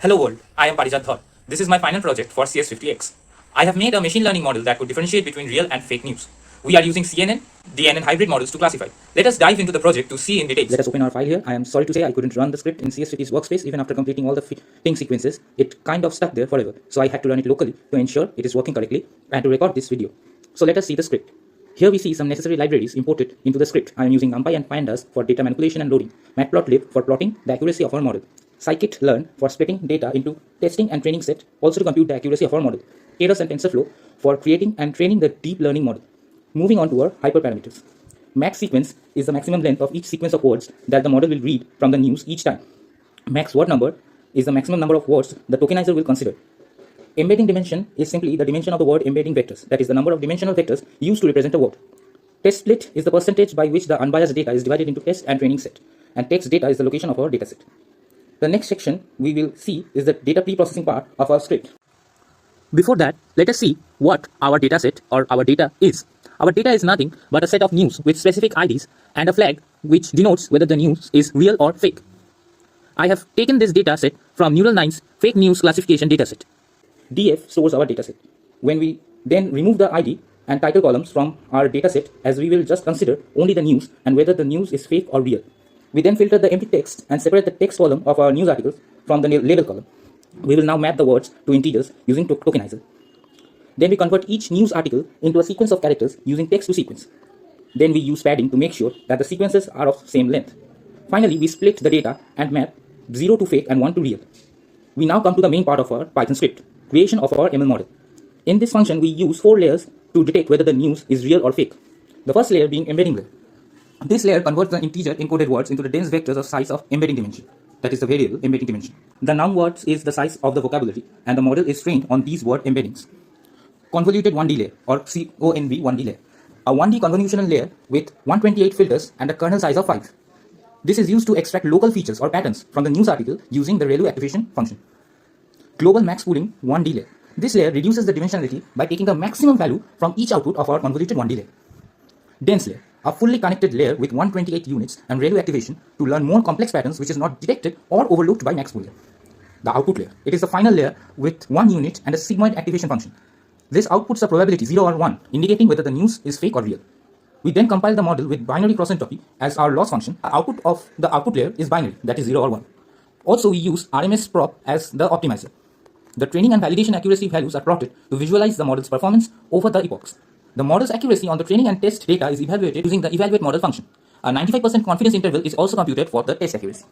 Hello world, I am Parijat Dhar. This is my final project for CS50x. I have made a machine learning model that could differentiate between real and fake news. We are using CNN-DNN hybrid models to classify. Let us dive into the project to see in details. Let us open our file here. I am sorry to say I couldn't run the script in CS50's workspace even after completing all the fitting sequences. It kind of stuck there forever, so I had to run it locally to ensure it is working correctly and to record this video. So let us see the script. Here we see some necessary libraries imported into the script. I am using NumPy and Pandas for data manipulation and loading, Matplotlib for plotting the accuracy of our model, scikit-learn for splitting data into testing and training set, also to compute the accuracy of our model, Keras and TensorFlow for creating and training the deep learning model. Moving on to our hyperparameters. Max sequence is the maximum length of each sequence of words that the model will read from the news each time. Max word number is the maximum number of words the tokenizer will consider. Embedding dimension is simply the dimension of the word embedding vectors, that is the number of dimensional vectors used to represent a word. Test split is the percentage by which the unbiased data is divided into test and training set, and text data is the location of our dataset. The next section we will see is the data pre-processing part of our script. Before that, let us see what our dataset or our data is. Our data is nothing but a set of news with specific IDs and a flag which denotes whether the news is real or fake. I have taken this dataset from NeuralNine's fake news classification dataset. DF stores our dataset. When we then remove the ID and title columns from our dataset, as we will just consider only the news and whether the news is fake or real. We then filter the empty text and separate the text column of our news articles from the label column. We will now map the words to integers using tokenizer. Then we convert each news article into a sequence of characters using text to sequence. Then we use padding to make sure that the sequences are of same length. Finally, we split the data and map 0 to fake and 1 to real. We now come to the main part of our Python script, creation of our ML model. In this function, we use 4 layers to detect whether the news is real or fake. The first layer being embedding layer. This layer converts the integer encoded words into the dense vectors of size of embedding dimension. That is the variable embedding dimension. The num words is the size of the vocabulary, and the model is trained on these word embeddings. Convoluted 1D layer or CONV 1D layer. A 1D convolutional layer with 128 filters and a kernel size of 5. This is used to extract local features or patterns from the news article using the ReLU activation function. Global max pooling 1D layer. This layer reduces the dimensionality by taking the maximum value from each output of our convoluted 1D layer. Dense layer. A fully connected layer with 128 units and ReLU activation to learn more complex patterns which is not detected or overlooked by max pool layer. The output layer. It is the final layer with 1 unit and a sigmoid activation function. This outputs a probability 0 or 1, indicating whether the news is fake or real. We then compile the model with binary cross entropy as our loss function. The output of the output layer is binary, that is 0 or 1. Also, we use RMS prop as the optimizer. The training and validation accuracy values are plotted to visualize the model's performance over the epochs. The model's accuracy on the training and test data is evaluated using the evaluate model function. A 95% confidence interval is also computed for the test accuracy.